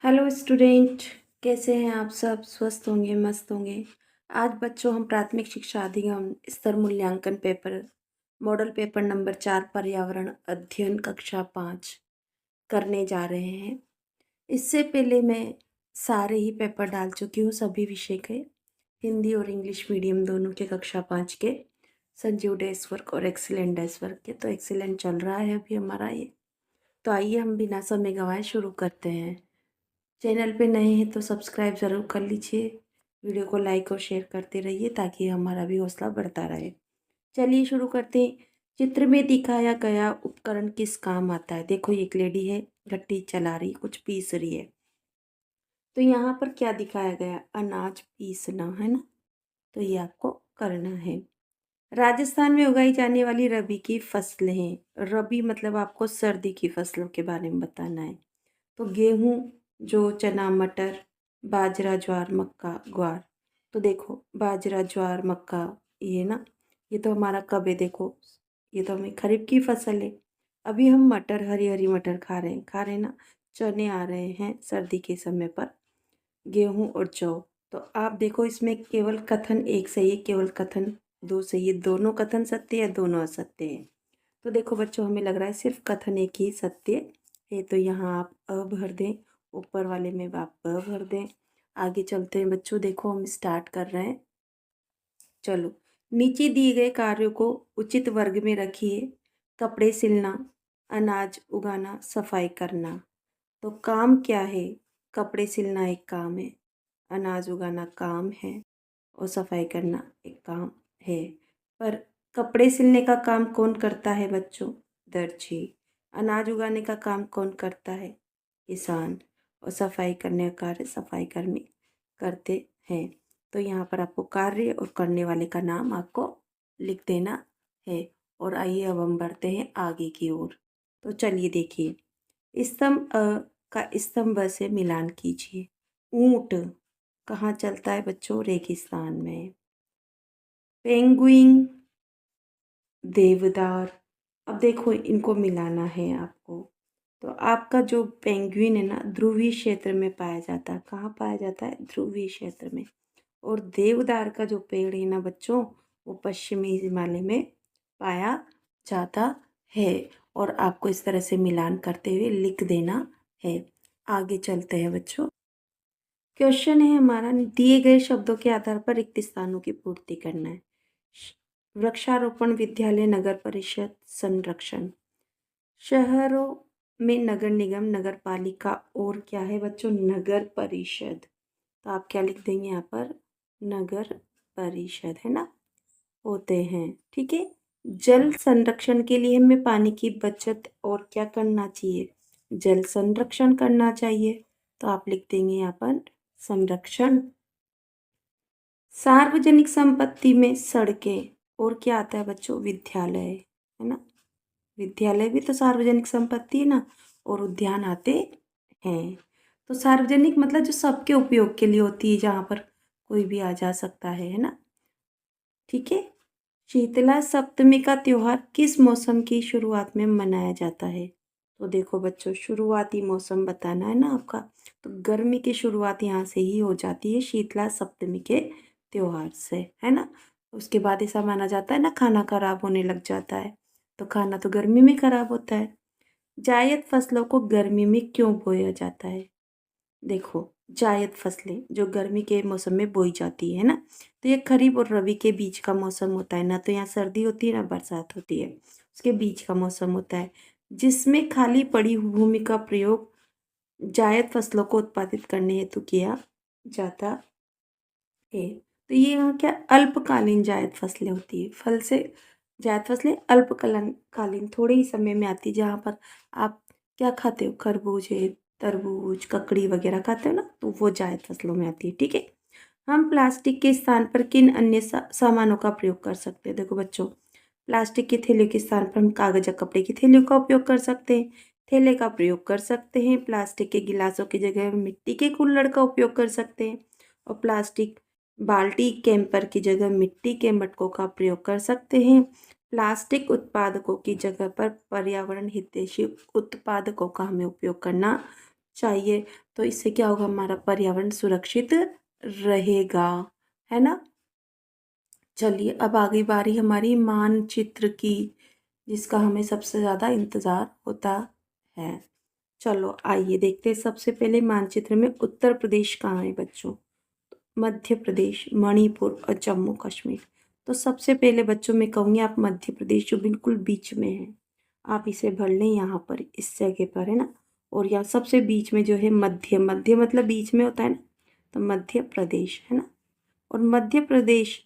Hello student, कैसे हैं आप सब? स्वस्थ होंगे, मस्त होंगे। आज बच्चों हम प्राथमिक शिक्षा अधिगम स्तर मूल्यांकन पेपर मॉडल पेपर नंबर 4 पर्यावरण अध्ययन कक्षा 5 करने जा रहे हैं। इससे पहले मैं सारे ही पेपर डाल चुकी हूँ, सभी विषय के, हिंदी और इंग्लिश मीडियम दोनों के कक्षा 5 के, संजीव डेस्क वर्क और एक्सीलेंट डेस्क वर्क के। तो एक्सीलेंट चल रहा है अभी हमारा ये। तो आइए हम बिना समय गंवाए शुरू करते हैं। चैनल पे नए हैं तो सब्सक्राइब ज़रूर कर लीजिए, वीडियो को लाइक और शेयर करते रहिए ताकि हमारा भी हौसला बढ़ता रहे। चलिए शुरू करते हैं। चित्र में दिखाया गया उपकरण किस काम आता है? देखो, एक लेडी है, घट्टी चला रही, कुछ पीस रही है। तो यहाँ पर क्या दिखाया गया? अनाज पीसना, है ना? तो ये आपको करना है। राजस्थान में उगाई जाने वाली रबी की फसलें हैं। रबी मतलब आपको सर्दी की फसलों के बारे में बताना है। तो गेहूँ, जौ, चना, मटर, बाजरा, ज्वार, मक्का, ग्वार। तो देखो, बाजरा, ज्वार, मक्का, ये ना, ये तो हमारा कब है? देखो, ये तो हमें खरीफ की फसल है। अभी हम मटर, हरी हरी मटर खा रहे हैं ना। चने आ रहे हैं सर्दी के समय पर, गेहूँ और जौ। तो आप देखो, इसमें केवल कथन एक सही है, केवल कथन दो सही है। दोनों कथन सत्य है, दोनों असत्य है। तो देखो बच्चों, हमें लग रहा है सिर्फ कथन एक ही सत्य है, तो यहाँ आप अ भर दें, ऊपर वाले में आप ब भर दें। आगे चलते हैं बच्चों, देखो हम स्टार्ट कर रहे हैं। चलो, नीचे दिए गए कार्यों को उचित वर्ग में रखिए। कपड़े सिलना, अनाज उगाना, सफाई करना। तो काम क्या है? कपड़े सिलना एक काम है, अनाज उगाना काम है, और सफाई करना एक काम है। पर कपड़े सिलने का काम कौन करता है बच्चों? दर्जी। अनाज उगाने का काम कौन करता है? किसान। और सफाई करने का कार्य सफाई कर्मी करते हैं। तो यहाँ पर आपको कार्य और करने वाले का नाम आपको लिख देना है। और आइए अब हम बढ़ते हैं आगे की ओर। तो चलिए देखिए, स्तंभ का स्तंभ से मिलान कीजिए। ऊंट कहाँ चलता है बच्चों? रेगिस्तान में। पेंगुइन, देवदार। अब देखो, इनको मिलाना है आपको। तो आपका जो पेंगुइन है ना, ध्रुवीय क्षेत्र में पाया जाता है। कहाँ पाया जाता है? ध्रुवीय क्षेत्र में। और देवदार का जो पेड़ है ना बच्चों, वो पश्चिमी हिमालय में पाया जाता है। और आपको इस तरह से मिलान करते हुए लिख देना है। आगे चलते हैं बच्चों। क्वेश्चन है हमारा, दिए गए शब्दों के आधार पर रिक्त स्थानों की पूर्ति करना है। वृक्षारोपण, विद्यालय, नगर परिषद, संरक्षण। शहरों में नगर निगम, नगर पालिका, और क्या है बच्चों? नगर परिषद। तो आप क्या लिख देंगे यहाँ पर? नगर परिषद, है ना, होते हैं। ठीक है। जल संरक्षण के लिए हमें पानी की बचत और क्या करना चाहिए? जल संरक्षण करना चाहिए। तो आप लिख देंगे यहाँ पर संरक्षण। सार्वजनिक संपत्ति में सड़कें और क्या आता है बच्चों? विद्यालय, है ना। विद्यालय भी तो सार्वजनिक संपत्ति है ना। और उद्यान आते हैं। तो सार्वजनिक मतलब जो सबके उपयोग के लिए होती है, जहाँ पर कोई भी आ जा सकता है ना। ठीक है। शीतला सप्तमी का त्योहार किस मौसम की शुरुआत में मनाया जाता है? तो देखो बच्चों, शुरुआती मौसम बताना है ना आपका। तो गर्मी की शुरुआत यहाँ से ही हो जाती है, शीतला सप्तमी के त्योहार से, है ना। उसके बाद ऐसा माना जाता है ना, खाना खराब होने लग जाता है। तो खाना तो गर्मी में खराब होता है। जायद फसलों को गर्मी में क्यों बोया जाता है? देखो, जायद फसलें जो गर्मी के मौसम में बोई जाती है ना, तो ये खरीफ और रबी के बीच का मौसम होता है ना। तो यहाँ सर्दी होती है ना बरसात होती है, उसके बीच का मौसम होता है, जिसमें खाली पड़ी हुई भूमि का प्रयोग जायद फसलों को उत्पादित करने हेतु किया जाता है। तो ये यहाँ क्या अल्पकालीन जायद फसलें होती है। फल से जायद फसलें अल्पकालीन कालीन थोड़े ही समय में आती है, जहाँ पर आप क्या खाते हो? खरबूज है, तरबूज, ककड़ी वगैरह खाते हो ना, तो वो जायद फसलों में आती है। ठीक है। हम प्लास्टिक के स्थान पर किन अन्य सामानों का प्रयोग कर सकते हैं? देखो बच्चों, प्लास्टिक की थैलियों के स्थान पर हम कागज या कपड़े की थैलियों का उपयोग कर सकते हैं। थैले का प्रयोग कर सकते हैं। प्लास्टिक के गिलासों की जगह हम मिट्टी के कुल्हड़ का उपयोग कर सकते हैं। और प्लास्टिक बाल्टी, कैंपर की जगह मिट्टी के मटकों का प्रयोग कर सकते हैं। प्लास्टिक उत्पादकों की जगह पर पर्यावरण हितैषी उत्पादकों का हमें उपयोग करना चाहिए, तो इससे क्या होगा, हमारा पर्यावरण सुरक्षित रहेगा, है ना। चलिए अब आ गई बारी हमारी मानचित्र की, जिसका हमें सबसे ज़्यादा इंतज़ार होता है। चलो आइए देखते हैं, सबसे पहले मानचित्र में उत्तर प्रदेश कहाँ है बच्चों। मध्य प्रदेश, मणिपुर और जम्मू कश्मीर। तो सबसे पहले बच्चों मैं कहूँगी आप मध्य प्रदेश जो बिल्कुल बीच में है, आप इसे भर लें यहाँ पर, इस जगह पर, है ना। और यहाँ सबसे बीच में जो है मध्य, मध्य मतलब बीच में होता है ना, तो मध्य प्रदेश, है ना। और मध्य प्रदेश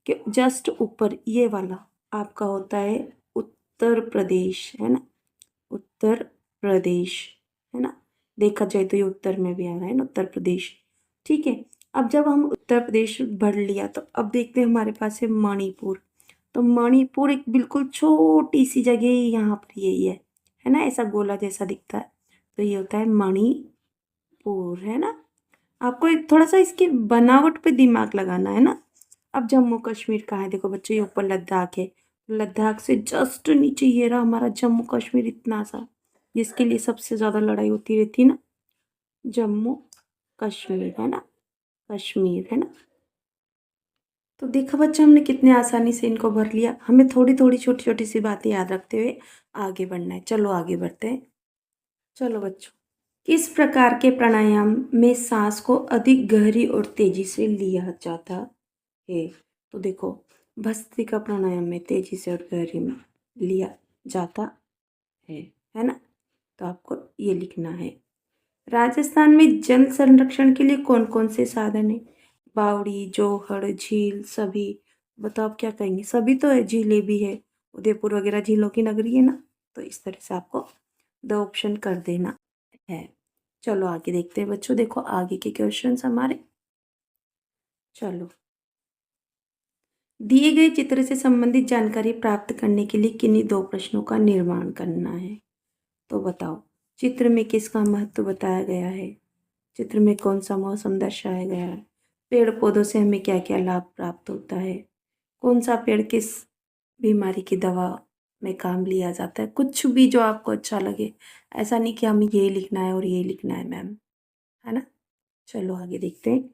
के जस्ट ऊपर ये वाला आपका होता है उत्तर प्रदेश, है ना। उत्तर प्रदेश, है ना। देखा जाए तो ये उत्तर में भी आ रहा है ना, उत्तर प्रदेश। ठीक है, अब जब हम उत्तर प्रदेश भर लिया तो अब देखते हैं हमारे पास है मणिपुर। तो मणिपुर एक बिल्कुल छोटी सी जगह ही यहाँ पर यही है ना, ऐसा गोला जैसा दिखता है, तो ये होता है मणिपुर, है ना। आपको एक थोड़ा सा इसकी बनावट पे दिमाग लगाना है ना। अब जम्मू कश्मीर कहाँ है, देखो बच्चों ये ऊपर लद्दाख है, लद्दाख से जस्ट नीचे ये रहा हमारा जम्मू कश्मीर, इतना सा, जिसके लिए सबसे ज़्यादा लड़ाई होती रहती है ना, जम्मू कश्मीर, है ना, कश्मीर, है ना। तो देखा बच्चा हमने कितने आसानी से इनको भर लिया। हमें थोड़ी थोड़ी छोटी छोटी सी बातें याद रखते हुए आगे बढ़ना है। चलो आगे बढ़ते हैं। चलो बच्चों, किस प्रकार के प्राणायाम में सांस को अधिक गहरी और तेजी से लिया जाता है। तो देखो, भस्त्रिका प्राणायाम में तेजी से और गहरी में लिया जाता है ना। तो आपको ये लिखना है। राजस्थान में जल संरक्षण के लिए कौन कौन से साधन है। बावड़ी, जोहड़, झील, सभी। बताओ आप क्या कहेंगे, सभी तो है, झीलें भी है, उदयपुर वगैरह झीलों की नगरी है ना। तो इस तरह से आपको दो ऑप्शन कर देना है। चलो आगे देखते हैं बच्चों, देखो आगे के क्वेश्चंस हमारे। चलो, दिए गए चित्र से संबंधित जानकारी प्राप्त करने के लिए किन्हीं दो प्रश्नों का निर्माण करना है। तो बताओ, चित्र में किसका महत्व बताया गया है, चित्र में कौन सा मौसम दर्शाया गया है, पेड़ पौधों से हमें क्या क्या लाभ प्राप्त होता है, कौन सा पेड़ किस बीमारी की दवा में काम लिया जाता है। कुछ भी जो आपको अच्छा लगे, ऐसा नहीं कि हमें ये लिखना है और ये लिखना है मैम, है ना। चलो आगे देखते हैं।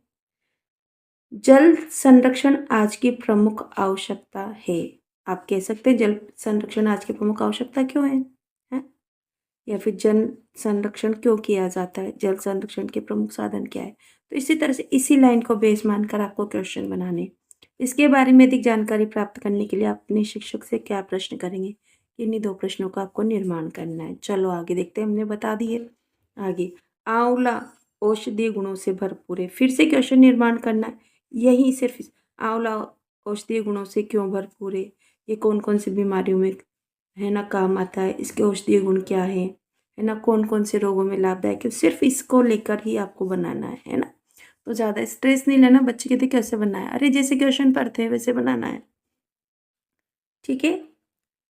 जल संरक्षण आज की प्रमुख आवश्यकता है। आप कह सकते हैं जल संरक्षण आज की प्रमुख आवश्यकता क्यों है? या फिर जल संरक्षण क्यों किया जाता है, जल संरक्षण के प्रमुख साधन क्या है। तो इसी तरह से इसी लाइन को बेस मानकर आपको क्वेश्चन बनाने। इसके बारे में अधिक जानकारी प्राप्त करने के लिए आप अपने शिक्षक से क्या प्रश्न करेंगे, इन्हीं दो प्रश्नों का आपको निर्माण करना है। चलो आगे देखते हैं, हमने बता दिए। आगे, आंवला औषधीय गुणों से भरपूर है, फिर से क्वेश्चन निर्माण करना है। यही सिर्फ आंवला औषधीय गुणों से क्यों भरपूर है, ये कौन कौन सी बीमारियों में, है ना, काम आता है, इसके औषधीय गुण क्या है ना, कौन कौन से रोगों में लाभदायक है, सिर्फ इसको लेकर ही आपको बनाना है ना। तो ज़्यादा स्ट्रेस नहीं लेना। बच्चे कहते कैसे बनाना है, अरे जैसे क्वेश्चन पढ़ते हैं वैसे बनाना है, ठीक है।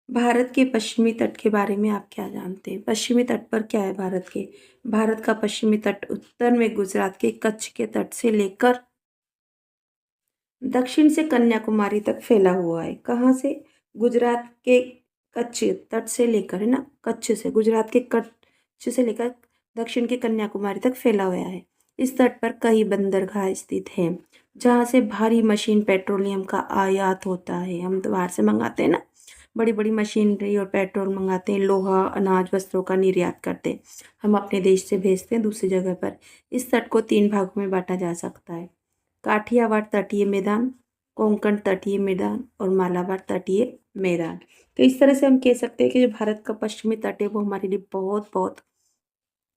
भारत के पश्चिमी तट के बारे में आप क्या जानते हैं। पश्चिमी तट पर क्या है भारत के, भारत का पश्चिमी तट उत्तर में गुजरात के कच्छ के तट से लेकर दक्षिण से कन्याकुमारी तक फैला हुआ है। कहाँ से, गुजरात के कच्छ तट से लेकर, है ना, कच्छ से, गुजरात के कच्छ से लेकर दक्षिण के कन्याकुमारी तक फैला हुआ है। इस तट पर कई बंदरगाह स्थित हैं, जहाँ से भारी मशीन पेट्रोलियम का आयात होता है। हम तो बाहर से मंगाते हैं ना, बड़ी बड़ी मशीनरी और पेट्रोल मंगाते हैं, लोहा, अनाज, वस्त्रों का निर्यात करते हैं, हम अपने देश से भेजते हैं दूसरी जगह पर। इस तट को 3 भागों में बांटा जा सकता है, काठियावाड़ तटीय मैदान, कोंकण तटीय मैदान और मालाबार तटीय मैदान। तो इस तरह से हम कह सकते हैं कि जो भारत का पश्चिमी तट है वो हमारे लिए बहुत बहुत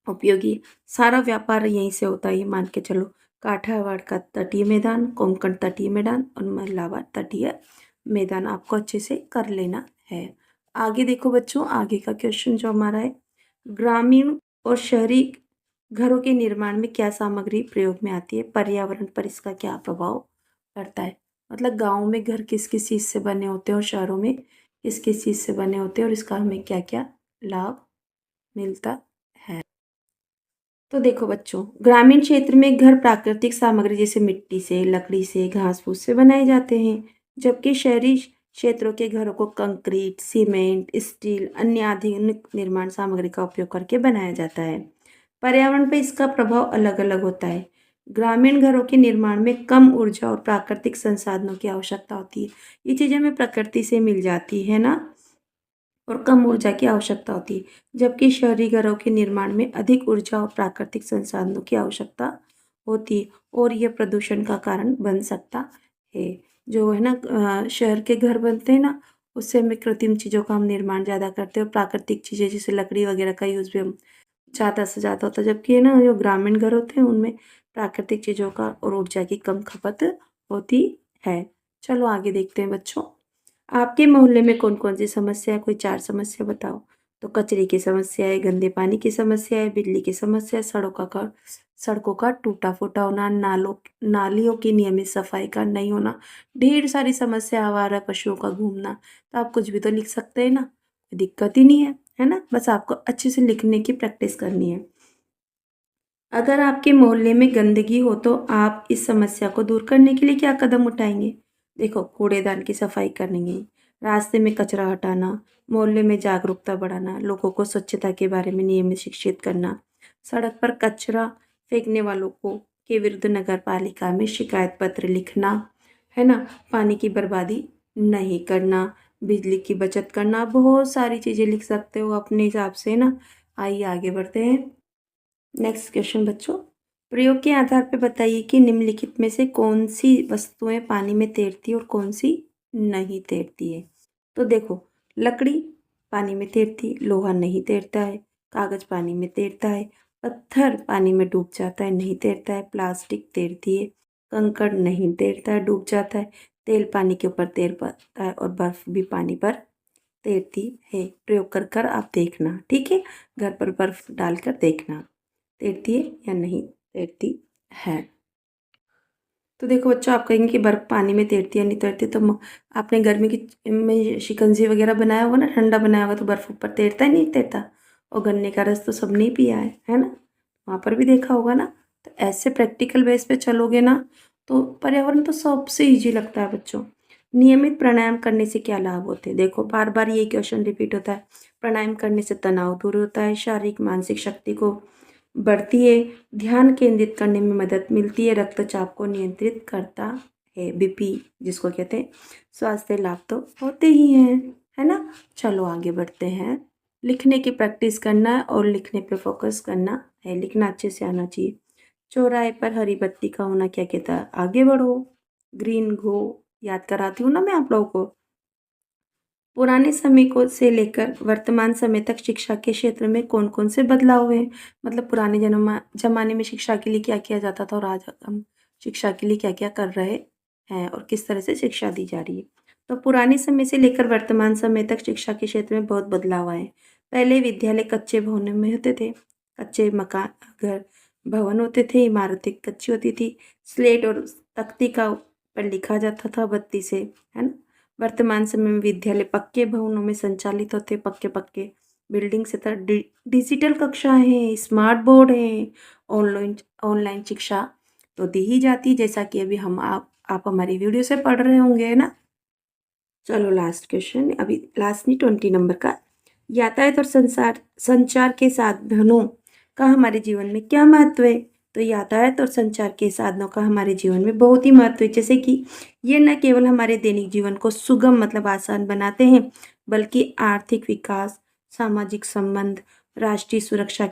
उपयोगी है। सारा व्यापार यहीं से होता है, ये मान के चलो। काठियावाड़ का तटीय मैदान, कोंकण तटीय मैदान और मालाबार तटीय मैदान आपको अच्छे से कर लेना है। आगे देखो बच्चों, आगे का क्वेश्चन जो हमारा है, ग्रामीण और शहरी घरों के निर्माण में क्या सामग्री प्रयोग में आती है, पर्यावरण पर इसका क्या प्रभाव पड़ता है। मतलब गाँव में घर किस किस चीज़ से बने होते हैं और शहरों में किस किस चीज़ से बने होते हैं और इसका हमें क्या क्या लाभ मिलता है। तो देखो बच्चों, ग्रामीण क्षेत्र में घर प्राकृतिक सामग्री जैसे मिट्टी से, लकड़ी से, घास फूस से बनाए जाते हैं, जबकि शहरी क्षेत्रों के घरों को कंक्रीट, सीमेंट, स्टील, अन्य आधुनिक निर्माण सामग्री का उपयोग करके बनाया जाता है। पर्यावरण पे इसका प्रभाव अलग अलग होता है। ग्रामीण घरों के निर्माण में कम ऊर्जा और प्राकृतिक संसाधनों की आवश्यकता होती है। ये चीज़ें हमें प्रकृति से मिल जाती है ना, और कम ऊर्जा की आवश्यकता होती है, जबकि शहरी घरों के निर्माण में अधिक ऊर्जा और प्राकृतिक संसाधनों की आवश्यकता होती है, और यह प्रदूषण का कारण बन सकता है। जो है ना शहर के घर बनते हैं ना, उससे हमें कृत्रिम चीज़ों का हम निर्माण ज़्यादा करते हैं और प्राकृतिक चीज़ें जैसे लकड़ी वगैरह का यूज़ भी हम ज़्यादा से ज़्यादा होता है, जबकि है ना जो ग्रामीण घर होते हैं उनमें प्राकृतिक चीज़ों का और ऊर्जा की कम खपत होती है। चलो आगे देखते हैं बच्चों। आपके मोहल्ले में कौन-कौन सी समस्या है? कोई 4 समस्या बताओ। तो कचरे की समस्या है, गंदे पानी की समस्या है, बिजली की समस्या है, सड़कों का टूटा-फूटा होना, नालियों की नियमित सफाई का नहीं होना, ढेर सारी समस्या, आवारा पशुओं का घूमना। तो आप कुछ भी तो लिख सकते हैं ना, कोई दिक्कत ही नहीं है ना? बस आपको अच्छे से लिखने की प्रैक्टिस करनी है। अगर आपके मोहल्ले में गंदगी हो तो आप इस समस्या को दूर करने के लिए क्या कदम उठाएंगे? देखो, कूड़ेदान की सफाई करेंगे, रास्ते में कचरा हटाना, मोहल्ले में जागरूकता बढ़ाना, लोगों को स्वच्छता के बारे में नियमित शिक्षित करना, सड़क पर कचरा फेंकने वालों को के विरुद्ध नगर पालिका में शिकायत पत्र लिखना, है ना? पानी की बर्बादी नहीं करना, बिजली की बचत करना, बहुत सारी चीज़ें लिख सकते हो अपने हिसाब से ना। आइए आगे बढ़ते हैं। नेक्स्ट क्वेश्चन बच्चों, प्रयोग के आधार पर बताइए कि निम्नलिखित में से कौन सी वस्तुएं पानी में तैरती है और कौन सी नहीं तैरती है। तो देखो, लकड़ी पानी में तैरती, लोहा नहीं तैरता है, कागज पानी में तैरता है, पत्थर पानी में डूब जाता है, नहीं तैरता है, प्लास्टिक तैरती है, कंकड़ नहीं तैरता है, डूब जाता है, तेल पानी के ऊपर तैर पाता है और बर्फ भी पानी पर तैरती है। प्रयोग कर कर आप देखना, ठीक है? घर पर बर्फ डालकर देखना तैरती है या नहीं तैरती है। तो देखो बच्चों, आप कहेंगे कि बर्फ पानी में तैरती है नहीं तैरती, तो आपने गर्मी की में शिकंजी वगैरह बनाया होगा ना, ठंडा बनाया होगा, तो बर्फ ऊपर तैरता है नहीं तैरता? और गन्ने का रस तो सबने ही पिया है ना? वहाँ पर भी देखा होगा ना। तो ऐसे प्रैक्टिकल बेस पे चलोगे ना, तो पर्यावरण तो सबसे ईजी लगता है बच्चों। नियमित प्राणायाम करने से क्या लाभ होते हैं? देखो, बार बार ये क्वेश्चन रिपीट होता है। प्राणायाम करने से तनाव दूर होता है, शारीरिक मानसिक शक्ति को बढ़ती है, ध्यान केंद्रित करने में मदद मिलती है, रक्तचाप को नियंत्रित करता है, बीपी जिसको कहते हैं। स्वास्थ्य लाभ तो होते ही हैं, है ना? चलो आगे बढ़ते हैं। लिखने की प्रैक्टिस करना है और लिखने पे फोकस करना है, लिखना अच्छे से आना चाहिए। चौराहे पर हरी बत्ती का होना क्या कहता है? आगे बढ़ो, ग्रीन गो, याद कराती हूँ ना मैं आप लोगों को। पुराने समय को से लेकर वर्तमान समय तक शिक्षा के क्षेत्र में कौन-कौन से बदलाव हुए हैं? मतलब पुराने ज़माने में शिक्षा के लिए क्या किया जाता था और आज हम शिक्षा के लिए क्या-क्या कर रहे हैं और किस तरह से शिक्षा दी जा रही है। तो पुराने समय से लेकर वर्तमान समय तक शिक्षा के क्षेत्र में बहुत बदलाव आए हैं। पहले विद्यालय कच्चे भवनों में होते थे, कच्चे मकान घर भवन होते थे, इमारतें कच्ची होती थी, स्लेट और तख्ती का पर लिखा जाता था बत्ती से, है ना? वर्तमान समय में विद्यालय पक्के भवनों में संचालित होते, पक्के-पक्के बिल्डिंग से डिजिटल कक्षाएँ हैं, स्मार्ट बोर्ड हैं, ऑनलाइन ऑनलाइन शिक्षा तो दी ही जाती है, जैसा कि अभी हम आप हमारी वीडियो से पढ़ रहे होंगे, है ना? चलो लास्ट क्वेश्चन, अभी लास्ट नहीं 20 नंबर का। यातायात और संचार के साधनों का हमारे जीवन में क्या महत्व है? तो यातायात और संचार के साधनों का हमारे जीवन में बहुत ही महत्व है, जैसे कि ये न केवल हमारे दैनिक जीवन को सुगम मतलब आसान बनाते हैं, बल्कि आर्थिक विकास, सामाजिक संबंध, राष्ट्रीय सुरक्षा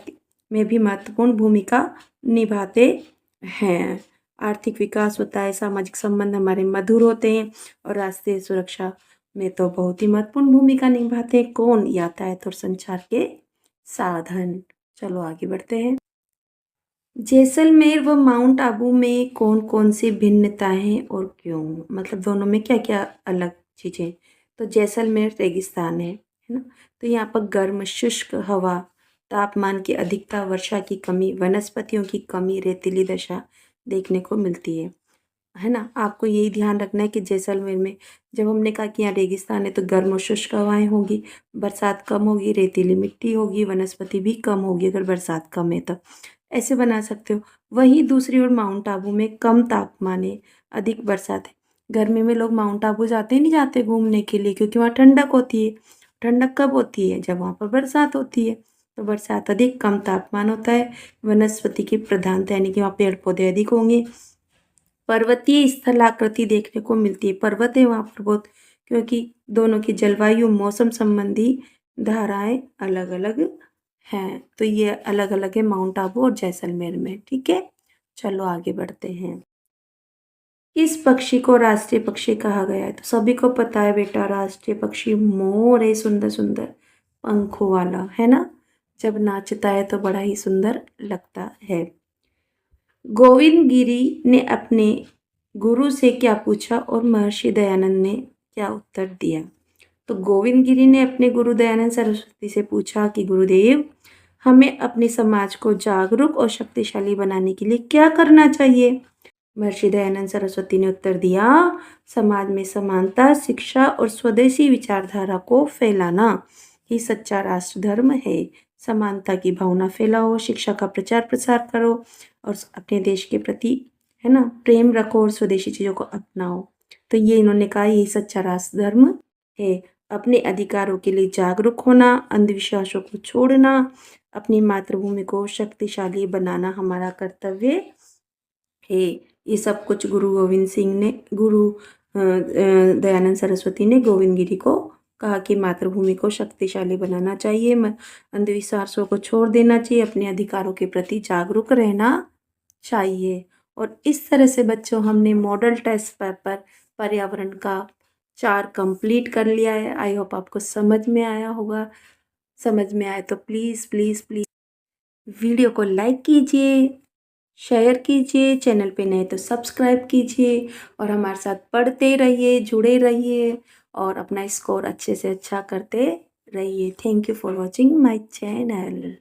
में भी महत्वपूर्ण भूमिका निभाते हैं। आर्थिक विकास होता है, सामाजिक संबंध हमारे मधुर होते हैं और राष्ट्रीय सुरक्षा में तो बहुत ही महत्वपूर्ण भूमिका निभाते हैं। कौन? यातायात और संचार के साधन। चलो आगे बढ़ते हैं। जैसलमेर व माउंट आबू में कौन कौन सी भिन्नताएं हैं और क्यों? मतलब दोनों में क्या क्या अलग चीज़ें? तो जैसलमेर रेगिस्तान है ना? तो यहाँ पर गर्म शुष्क हवा, तापमान की अधिकता, वर्षा की कमी, वनस्पतियों की कमी, रेतीली दशा देखने को मिलती है ना? आपको यही ध्यान रखना है कि जैसलमेर में जब हमने कहा कि यहाँ रेगिस्तान है तो गर्म और शुष्क हवाएं होगी, बरसात कम होगी, रेतीली मिट्टी होगी, वनस्पति भी कम होगी अगर बरसात कम है तो। ऐसे बना सकते हो। वहीं दूसरी ओर माउंट आबू में कम तापमान है, अधिक बरसात है। गर्मी में लोग माउंट आबू जाते ही नहीं जाते घूमने के लिए, क्योंकि वहाँ ठंडक होती है। ठंडक कब होती है? जब वहाँ पर बरसात होती है। तो बरसात अधिक, कम तापमान होता है। वनस्पति की प्रधानता यानी कि वहाँ पेड़ पौधे अधिक होंगे। पर्वतीय स्थलाकृति देखने को मिलती है। पर्वत है वहाँ पर बहुत, क्योंकि दोनों की जलवायु मौसम संबंधी धाराएं अलग अलग हैं। तो ये अलग अलग है माउंट आबू और जैसलमेर में। ठीक है, चलो आगे बढ़ते हैं। किस पक्षी को राष्ट्रीय पक्षी कहा गया है? तो सभी को पता है बेटा, राष्ट्रीय पक्षी मोर है, सुंदर सुंदर पंखों वाला, है ना। जब नाचता है तो बड़ा ही सुंदर लगता है। गोविंद गिरी ने अपने गुरु से क्या पूछा और महर्षि दयानंद ने क्या उत्तर दिया? तो गोविंद गिरी ने अपने गुरु दयानंद सरस्वती से पूछा कि गुरुदेव, हमें अपने समाज को जागरूक और शक्तिशाली बनाने के लिए क्या करना चाहिए? महर्षि दयानंद सरस्वती ने उत्तर दिया, समाज में समानता, शिक्षा और स्वदेशी विचारधारा को फैलाना ही सच्चा राष्ट्र धर्म है। समानता की भावना फैलाओ, शिक्षा का प्रचार प्रसार करो और अपने देश के प्रति, है ना, प्रेम रखो और स्वदेशी चीज़ों को अपनाओ। तो ये इन्होंने कहा, यही सच्चा राष्ट्र धर्म है। अपने अधिकारों के लिए जागरूक होना, अंधविश्वासों को छोड़ना, अपनी मातृभूमि को शक्तिशाली बनाना हमारा कर्तव्य है। ये सब कुछ गुरु दयानंद सरस्वती ने गोविंद गिरी को कहा कि मातृभूमि को शक्तिशाली बनाना चाहिए, अंधविश्वासों को छोड़ देना चाहिए, अपने अधिकारों के प्रति जागरूक रहना चाहिए। और इस तरह से बच्चों हमने मॉडल टेस्ट पेपर पर्यावरण का 4 कंप्लीट कर लिया है। आई होप आपको समझ में आया होगा। समझ में आए तो प्लीज़ प्लीज़ प्लीज़ वीडियो को लाइक कीजिए, शेयर कीजिए, चैनल पे नए तो सब्सक्राइब कीजिए और हमारे साथ पढ़ते रहिए, जुड़े रहिए और अपना स्कोर अच्छे से अच्छा करते रहिए। Thank you for watching my channel.